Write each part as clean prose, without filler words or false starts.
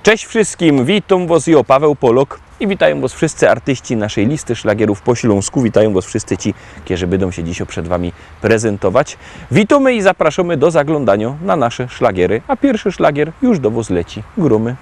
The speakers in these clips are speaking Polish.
Cześć wszystkim, witam Was, ja Paweł Polok i witają Was wszyscy artyści naszej listy szlagierów po śląsku. Witają Was wszyscy ci, którzy będą się dzisiaj przed Wami prezentować. Witamy i zapraszamy do zaglądania na nasze szlagiery, a pierwszy szlagier już do Was leci. Grumy.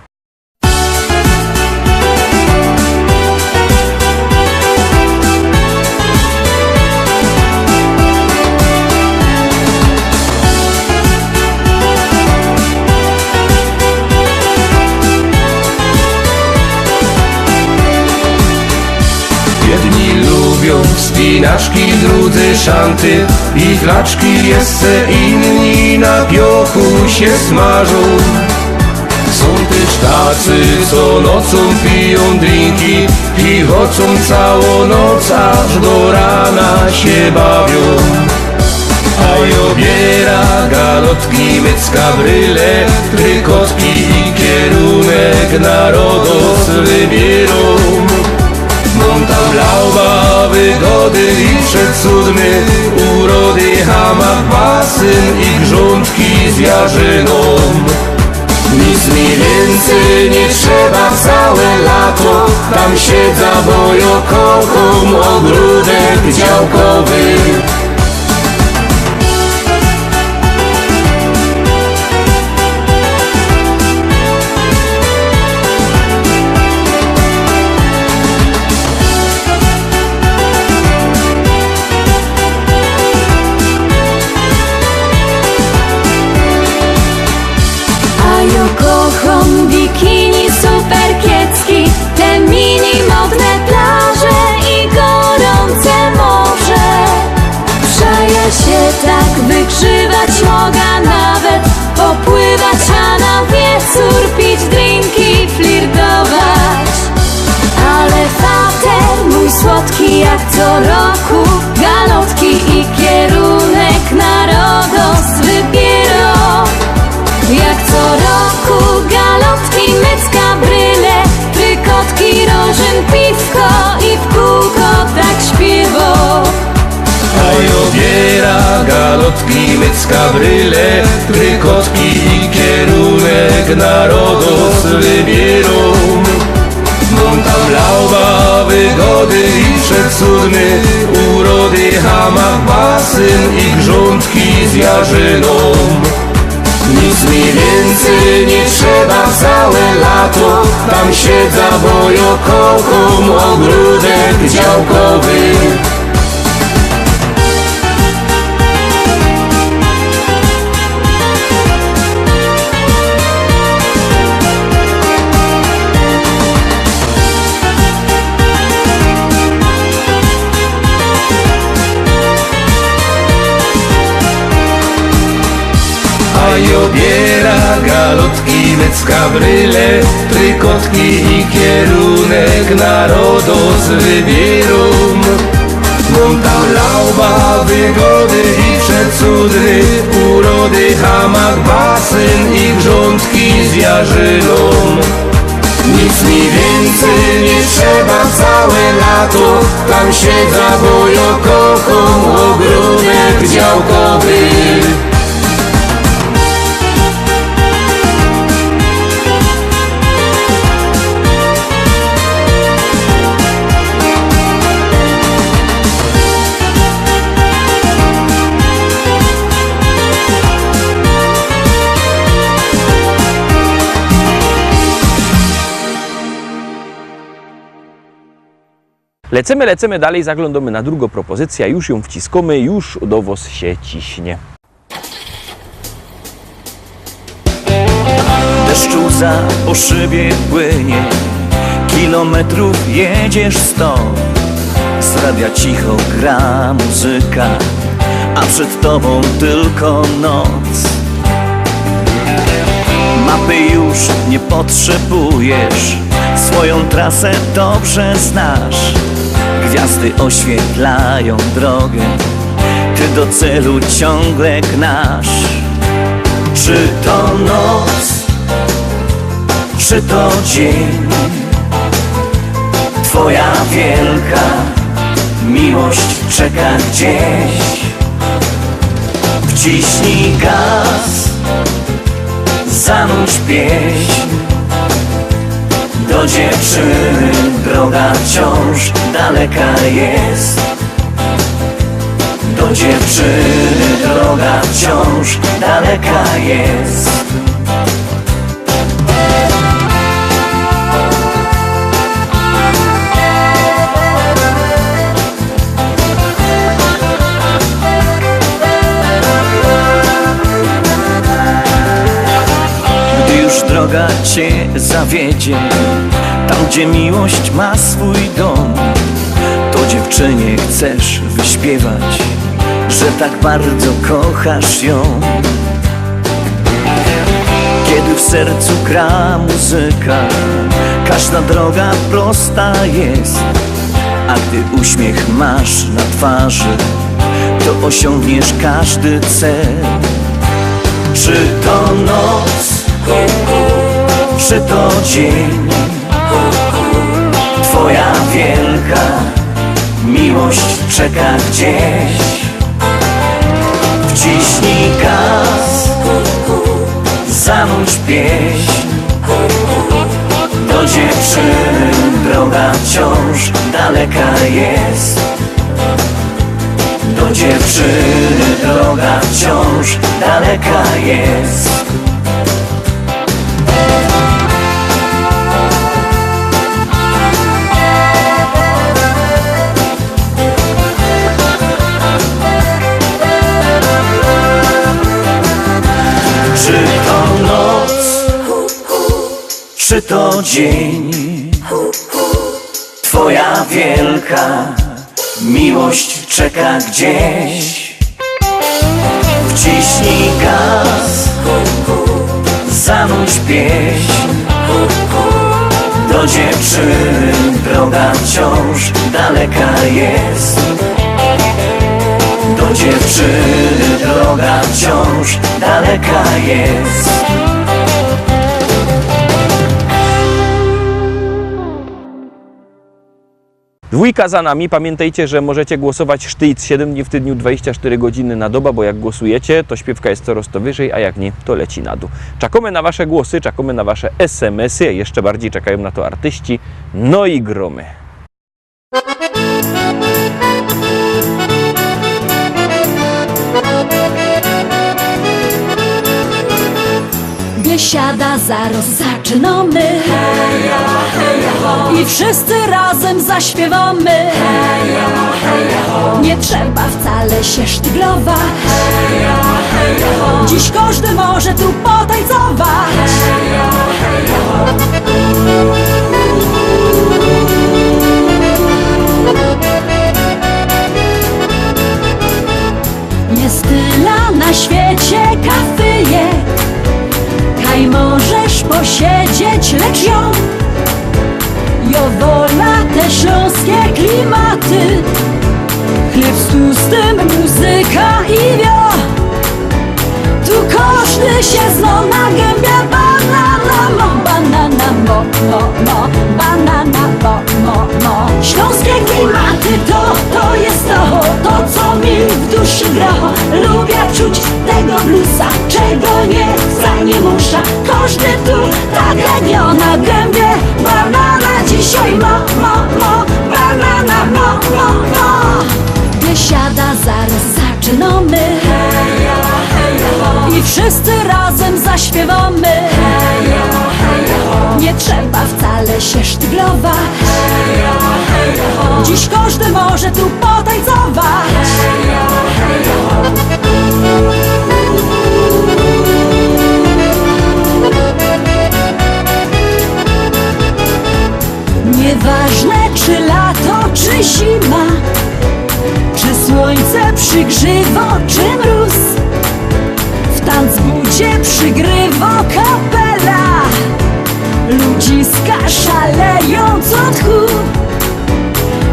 Jedni lubią spinaczki, drudzy szanty i flaczki, jeszcze inni na piochu się smażą. Są też tacy, co nocą piją drinki i chodzą całą noc, aż do rana się bawią. A obiera galotki, mycka bryle, trykotki i kierunek narodos wybierą. Monta blauba, wygody i przecudny, urody, hamak, basen i grządki z jarzyną. Nic mi więcej nie trzeba całe lato, tam siedza, bo ja kocham ogródek działkowy. Kocham bikini superkiecki, te mini modne plaże i gorące morze. Przaja się tak wygrzywać mogę, nawet popływać, a na wieczór pić drinki, flirtować. Ale fater mój słodki jak co roku, galotki i kierunek narodos wybierą. Jak co roku galotki, mycka, bryle, trykotki, rożyn, piwko i w kółko tak śpiewo. A obiera galotki, mycka, bryle, trykotki i kierunek narodos wybierą. Monta blauba, wygody i przecudny, urody, hamak, basen i grządki z jarzyną. Nic mi więcej nie trzeba całe lato, tam siedza, bo ja kocham ogródek działkowy. A obiera galotki, mycka, bryle, trykotki i kierunek narodos wybierą. Monta blauba, wygody i przecudny, urody, hamak, basen i grządki z jarzyną. Nic mi więcej nie trzeba całe lato, tam siedza, bo ja kocham ogródek działkowy. Lecimy dalej, zaglądamy na drugą propozycję, już ją wciskamy, już do Was się ciśnie. Deszczu za po szybie płynie, kilometrów jedziesz 100. Z radia cicho gra muzyka, a przed tobą tylko noc. Mapy już nie potrzebujesz, swoją trasę dobrze znasz. Gwiazdy oświetlają drogę, ty do celu ciągle gnasz. Czy to noc, czy to dzień, twoja wielka miłość czeka gdzieś. Wciśnij gaz, zanurz pieśń, Do dziewczyny droga wciąż daleka jest. Do dziewczyny droga wciąż daleka jest. Gdy już droga cię zawiedzie, tam gdzie miłość ma swój dom, to dziewczynie chcesz wyśpiewać, że tak bardzo kochasz ją. Kiedy w sercu gra muzyka, każda droga prosta jest, a gdy uśmiech masz na twarzy, to osiągniesz każdy cel. Czy to noc, czy to dzień, twoja wielka miłość czeka gdzieś. Wciśnij gaz, zanurz pieśń. Do dziewczyny droga wciąż daleka jest. Do dziewczyny droga wciąż daleka jest. Czy to noc, czy to dzień, twoja wielka miłość czeka gdzieś. Wciśnij gaz, zanurz pieśń. Do dziewczyny droga wciąż daleka jest. Do dziewczyny droga wciąż daleka jest. Dwójka za nami. Pamiętajcie, że możecie głosować sztyc 7 dni w tygodniu, 24 godziny na dobę, bo jak głosujecie, to śpiewka jest coraz to wyżej, a jak nie, to leci na dół. Czekamy na wasze głosy, czekamy na wasze SMS-y, jeszcze bardziej czekają na to artyści, no i gromy. Biesiada zaraz zaczynamy, heja, heja, ho. I wszyscy razem zaśpiewamy, heja, heja, ho. Nie trzeba wcale się sztyglować, heja, heja, ho. Dziś każdy może tu potańcować, heja, heja, ho. Jest tyle na świecie kafiek, kaj możesz posiedzieć, lecz ją wola te śląskie klimaty. Chleb z tłustym, muzyka i wio. Tu każdy się zna na gębie. Banana mo, banana mo, mo, banana mo. Śląskie klimaty to jest to co mi w duszy gra. Lubię czuć tego bluesa, czego nie chce, nie muszę. Każdy tu tak jak ja na gębie. Banana dzisiaj mo, banana mo. Biesiada zaraz zaczynamy, heja, heja, ho. I wszyscy razem zaśpiewamy, heja, heja, ho. Nie trzeba wcale się sztyglować, heja, heja, ho. Dziś każdy może tu potańcować, heja, heja, ho. Nieważne czy lato, czy zima, czy słońce przygrzywa, czy mróz, w tanzbudzie przygrywa kapela. Ludziska szalejąc od tchu.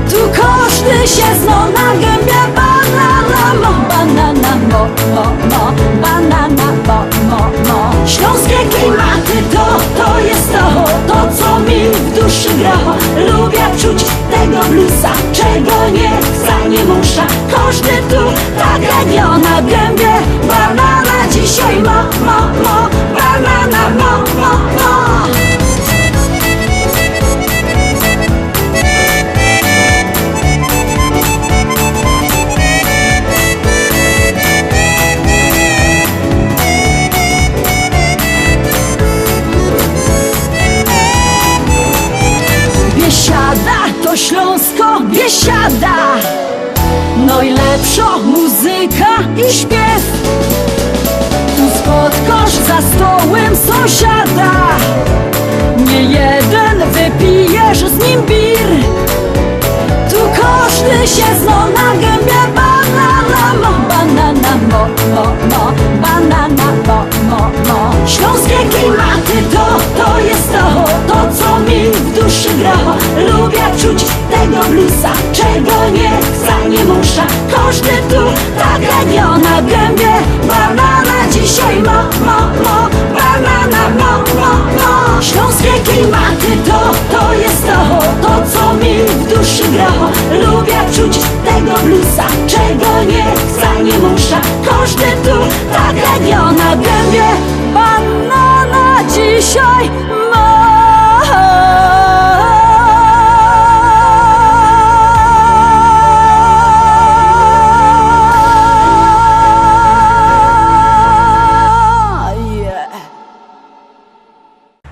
Tu każdy się zna na gębie. Banana mo, banana mo. Śląskie klimaty to jest to co mi w duszy gra. Lubię czuć tego bluesa, czego nie chcę, nie muszę. Każdy tu tak jak ja na gębie. Banana dzisiaj mo, banana mo. sąsiada, to Śląsko biesiada. No i lepsza muzyka i śpiew. Tu spotkasz za stołem sąsiada. Nie jeden wypijesz z nim bir. Tu każdy się zna na gębie banana mo. Śląskie klimaty to jest to co mi w duszy gra. Lubię czuć tego bluesa, czego nie chcę, nie muszę. Każdy tu tak radio na gębie banana dzisiaj mo. Śląskie klimaty to jest to co mi w duszy gra. Lubię czuć tego bluesa, czego nie chcę, nie muszę. Każdy tu tak radio na gębie banana dzisiaj ma.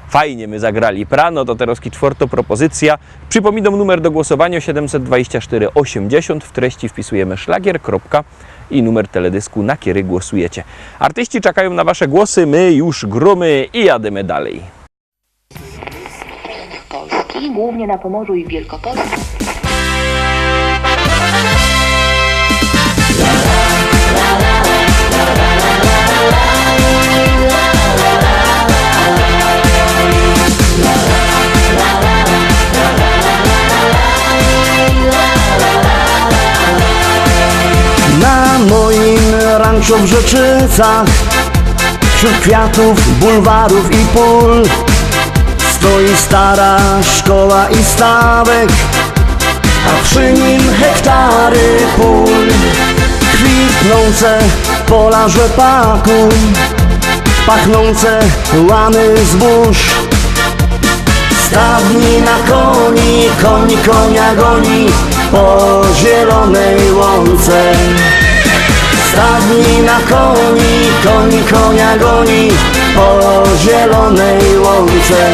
Fajnie my zagrali prano, to teraz czwarta propozycja. Przypominam numer do głosowania 724 80. W treści wpisujemy szlagier, kropka i numer teledysku, na który głosujecie. Artyści czekają na wasze głosy, my już gromy i jademy dalej. Polski, głównie na Pomorzu i w Wielkopolsce. Na moim ranczu w Rzeczycach, wśród kwiatów, bulwarów i pól, stoi stara szkoła i stawek, a przy nim hektary pól. Kwitnące pola rzepaku, pachnące łany zbóż. Stadni na koń konia goni po zielonej łące. Stadni na koń konia goni po zielonej łące.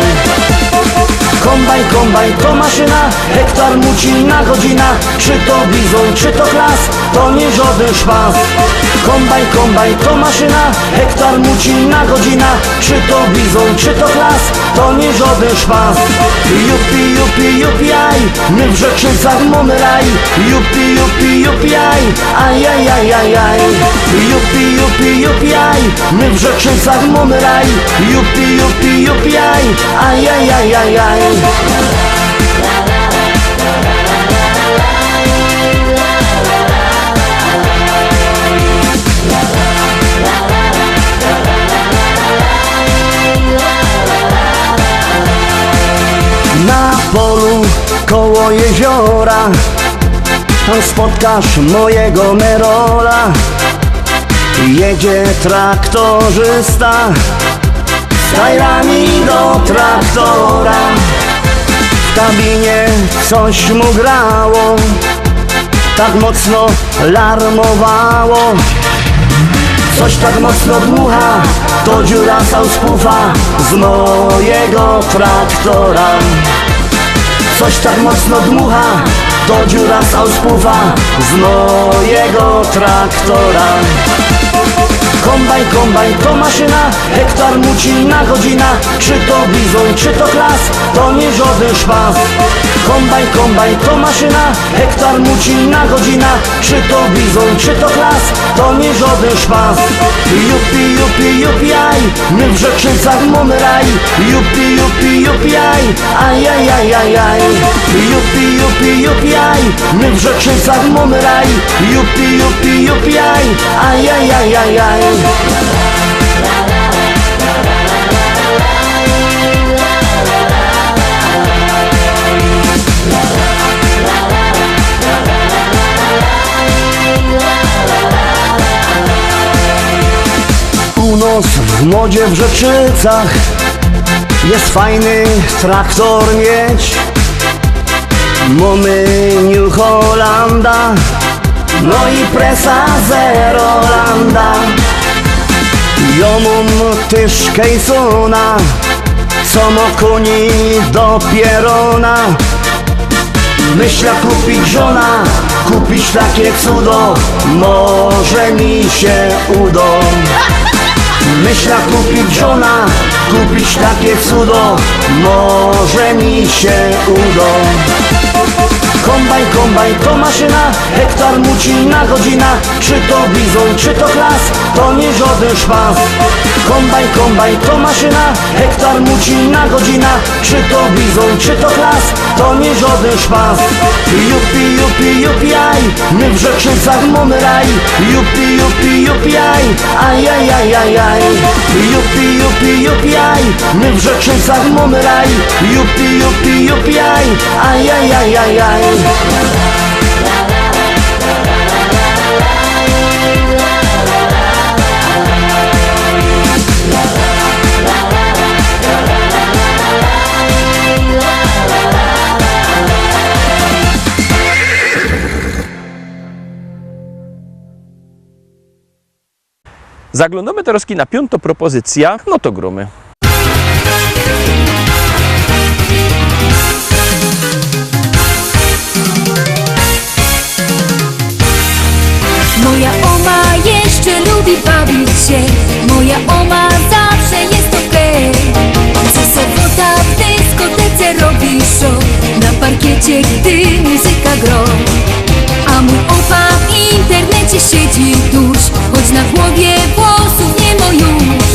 Kombajn to maszyna, hektar muci na godzina. Czy to bizon, czy to klas, to nie żaden szpas. Kombajn to maszyna, hektar muci na godzina. Czy to bizon, czy to klas, to nie żaden szpas. Jupi, aj, my w Rzeczycach mamy raj. Jupi, aj, aj. Jupi, aj, my w Rzeczycach mamy raj. Jupi, aj. Na polu koło jeziora, tam spotkasz mojego Merola. Jedzie traktorzysta z tajrami do traktora. W kabinie coś mu grało, tak mocno larmowało. Coś tak mocno dmucha, to dziura sauspufa z mojego traktora. Coś tak mocno dmucha, to dziura sauspufa z mojego traktora. Kombajn to maszyna, hektar muci na godzina. Czy to bizon, czy to klas, to nie żaden szpas. Kombajn to maszyna, hektar muci na godzina. Czy to bizon, czy to klas, to nie żaden szpas. Jupi, aj, my w Rzeczycach mamy raj. Jupi, aj, aj. Jupi, aj, my w Rzeczycach mamy raj. Jupi, aj. Północ w modzie w Rzeczycach, jest fajny traktor mieć. Mamy New Hollanda, no i presa Zerolanda. Ja mam też Kejsona, co ma koni do pierona. Myśla kupić żona, kupić takie cudo, może mi się uda. Myśla kupić żona, kupić takie cudo, może mi się uda. Kombajn, kombajn to maszyna, hektar muci na godzina. Czy to bizon, czy to klas, to nie żaden szpas. Kombajn, kombajn to maszyna, hektar muci na godzina. Czy to bizon, czy to klas, to nie żaden szpas. Jupi, jupi, jupi, aj, my w Rzeczycach mamy raj. Jupi, jupi, jupi, aj, aj, aj, aj, aj, aj. Jupi, jupi, jupi, aj, my w Rzeczycach mamy raj. Jupi, jupi, jupi, aj, aj, aj, aj, aj, aj. Zaglądamy teraz na piątą propozycję, no to gromy. Moja oma jeszcze lubi bawić się, moja oma zawsze jest okej. Co sobota w dyskotece robi show, na parkiecie gdy muzyka gro. A mój opa w internecie siedzi tuż, choć na głowie włosów nie ma już.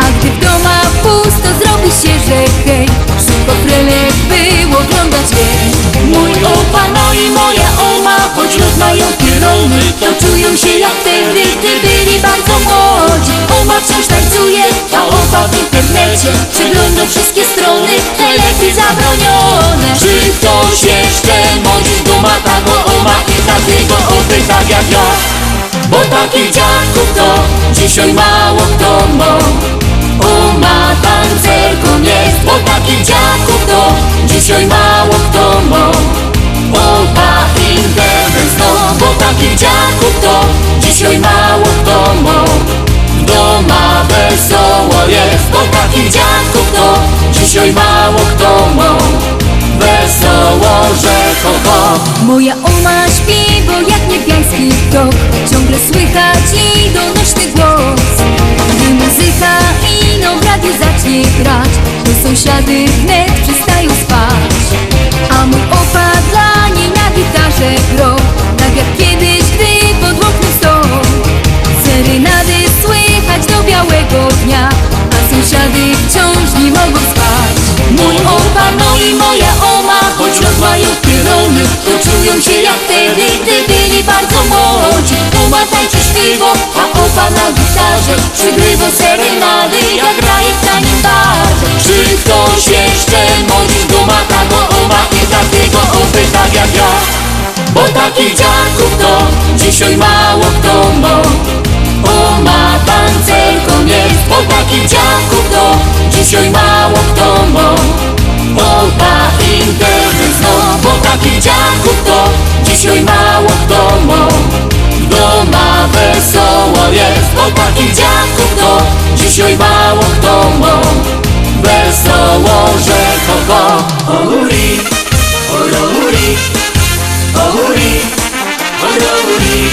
A gdy w doma pusto zrobi się, że hej, szybko frelek było oglądać jej. Mój opa, no i moja oma, choć już mają pierony, to czują się jak wtedy, gdy byli bardzo młodzi. Oma wciąż tańcuje, a opa w internecie przegląda wszystkie strony, telefon zabronione. Czy ktoś jeszcze mądrzy z duma taką oma i takiego opy tak jak ja? Bo takich dziadków to dzisiaj mało kto ma. Oma tancerką jest, bo takich dziadków to dzisiaj mało kto ma. Opa internet zno, bo takich dziadków to dzisiaj mało kto ma. Doma wesoło jest, bo takich dziadków to dzisiaj mało kto ma. Wesoło, że ho, ho. Moja oma śpiewa jak niebiański tok, ciągle słychać i donośny głos. Gdy muzyka ino w radiu zacznie grać, to sąsiady wnet przestają spać. A mój opa dla niej na gitarze gro, tak jak kiedyś, gdy pod oknem stał. Serenady słychać do białego dnia, a sąsiady wciąż nie mogą spać. Mój opa, no i moja oma, choć rozmają pierony, to czują się jak wtedy, gdy byli bardzo młodzi. Oma tańczy śpiwo, a opa na gitarze przygrywa serenady, jak graje w tanim barze. Czy ktoś jeszcze mądrzy z duma taką oma i takiego opy tak jak ja? Bo takich dziadków to dzisiaj mało kto ma. Oma tancerką jest, bo takich dziadków to dzisiaj mało kto ma. Opa internet zno, bo takich dziadków to dzisiaj mało kto ma. Doma wesoło jest, bo takich dziadków to dzisiaj mało kto ma. Wesoło, że ho, ho. Ohuri, ohuri, ohuri, ohuri,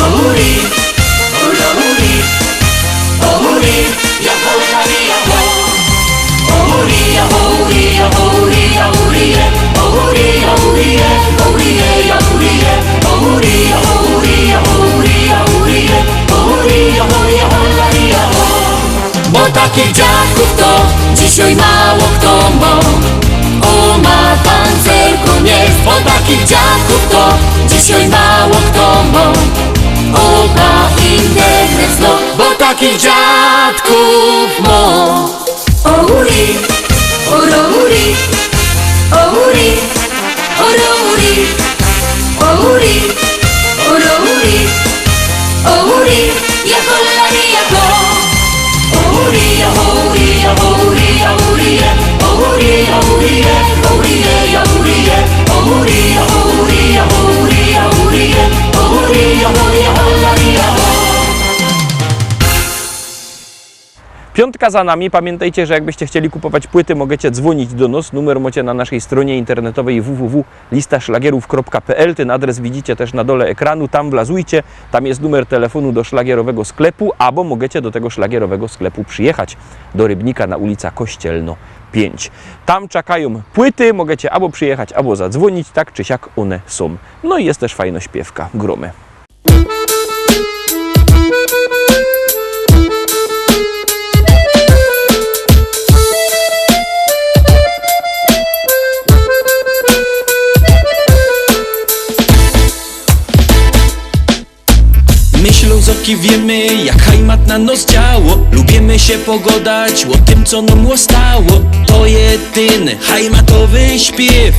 ohuri, ohuri, ohuri, ja ohuri, ja ho. Ohuri, ohuri, ohuri, ohuri, ohuri, ohuri, ohuri, ohuri, ohuri, ohuri, ohuri, ohuri, ohuri, ohuri, bo takich dziadków to dzisiaj mało kto ma. Oma tancerką jest, bo takich dziadków to dzisiaj mało kto ma. Opa internet zno, bo takich dziadków ma. Ohuri, ohuri, ohuri, ohuri, ohuri, ohuri, ohuri, ja cholera, ja go. Ohuri, ohuri, ohuri, ohuri, ohuri, ohuri, ohuri, ohuri, ohuri, ohuri, ohuri, ohuri, ohuri, ohuri, ohuri. Piąte Piątka za nami. Pamiętajcie, że jakbyście chcieli kupować płyty, możecie dzwonić do nas. Numer macie na naszej stronie internetowej www.listaszlagierów.pl. Ten adres widzicie też na dole ekranu. Tam wlazujcie. Tam jest numer telefonu do szlagierowego sklepu, albo możecie do tego szlagierowego sklepu przyjechać do Rybnika na ulica Kościelno 5. Tam czekają płyty. Możecie albo przyjechać, albo zadzwonić. Tak czy siak one są. No i jest też fajna śpiewka. Gromy. My Ślązoki wiemy, jak hajmat na nos działo. Lubimy się pogodać o tym, co nam stało. To jedyny hajmatowy śpiew.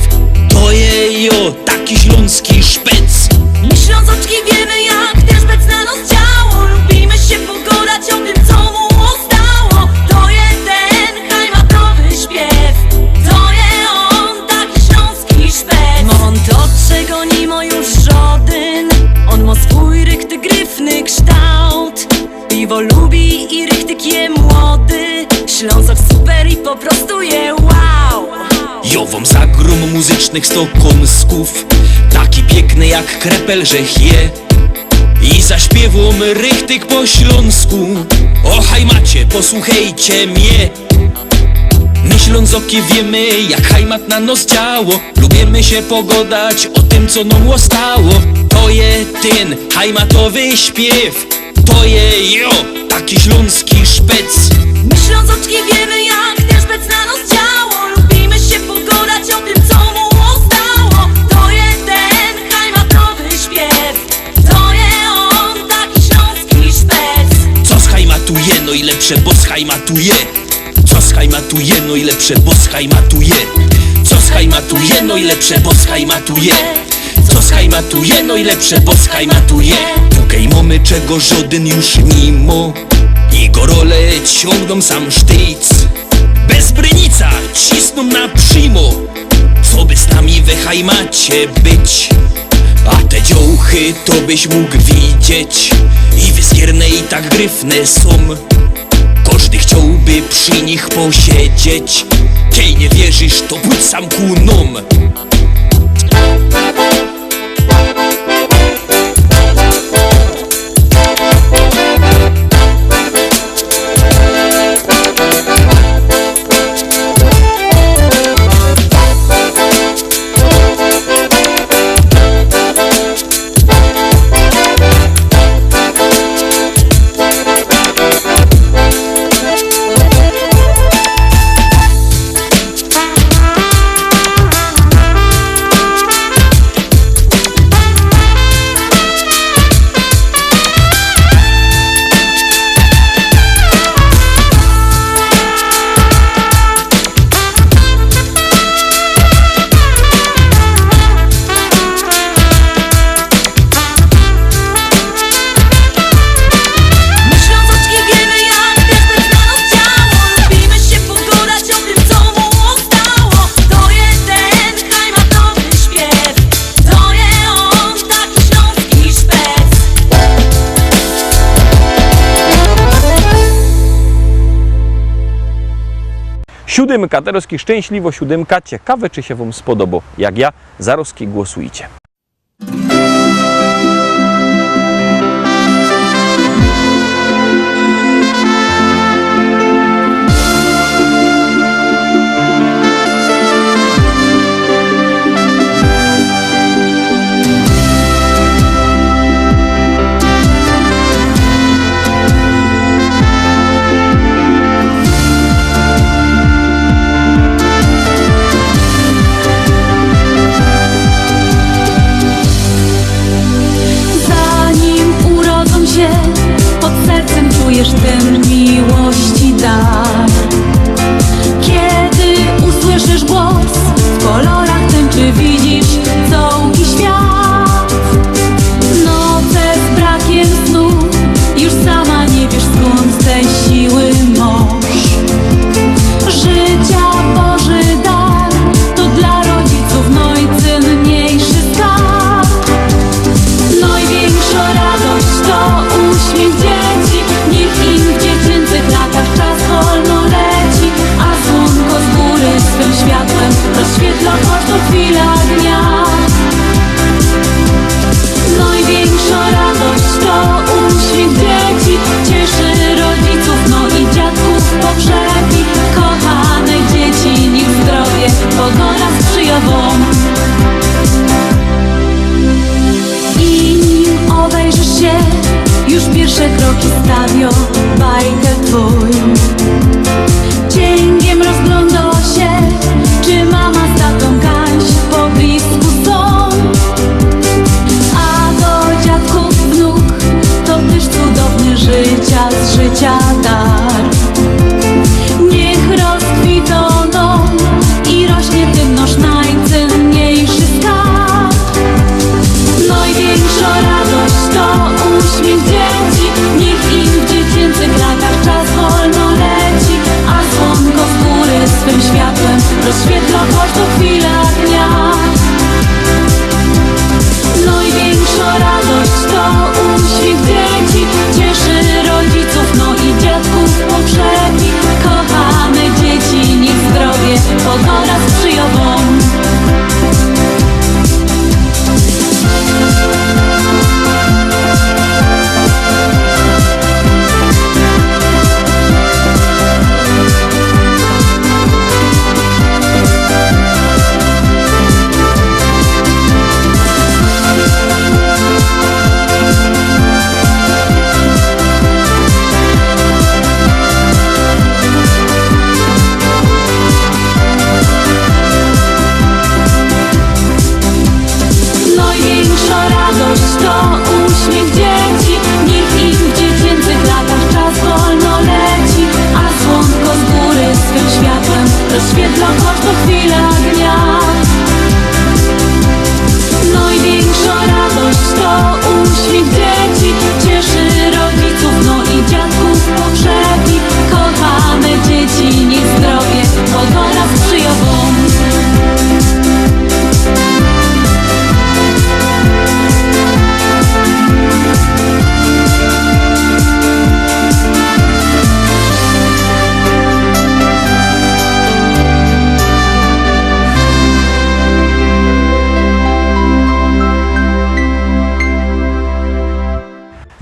To jo, taki śląski szpec. My Ślązoczki wiemy, jak ten szpec na nos działo. Lubimy się pogadać o tym, co mu stało. To jeden hajmatowy śpiew. To je on, taki śląski szpec. On to, czego nie ma już żaden. On ma swój rychty, gryfny kształt. Piwo lubi i rychtyk je młody. Ślązok super i po prostu je wow. Jo wam zagrom muzycznych stokąsków. Taki piękny jak krepel, że je. I zaśpiewam rychtyk po śląsku. O hajmacie, posłuchajcie mnie. My Ślązoki wiemy, jak hajmat na nos działo. Lubimy się pogadać o tym, co nam stało. To je ten hajmatowy śpiew. To je jo, taki śląski szpec. My Ślązoczki wiemy, jak ten szpec na nos działo. Lubimy się pogadać o tym, co mu stało. To jeden hajmatowy śpiew. To je on, taki śląski szpec. Co schajmatuje, no i lepsze, bo schajmatuje. Co schajmatuje, no i lepsze, bo schajmatuje. Co schajmatuje, no i lepsze, bo schajmatuje. Co schajmatuje, no i lepsze, bo schajmatuje. Tukaj mamy czego żaden już nimo. I gorole ciągną sam sztyc. Bez brynica cisną na przymo. Co by z nami we hajmacie być? A te dziołchy to byś mógł widzieć. I wyskierne i tak gryfne są. Każdy chciałby przy nich posiedzieć. Kiej nie wierzysz, to pójdź sam ku nom. Siódemka, Teroski szczęśliwo siódemka. Ciekawe, czy się wam spodoba. Jak ja, zaroski głosujcie.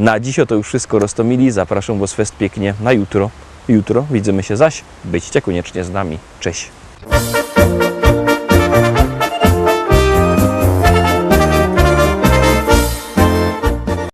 Na dziś to już wszystko, Rostomili. Zapraszam Was fest pięknie na jutro. Jutro widzimy się zaś. Byćcie koniecznie z nami. Cześć.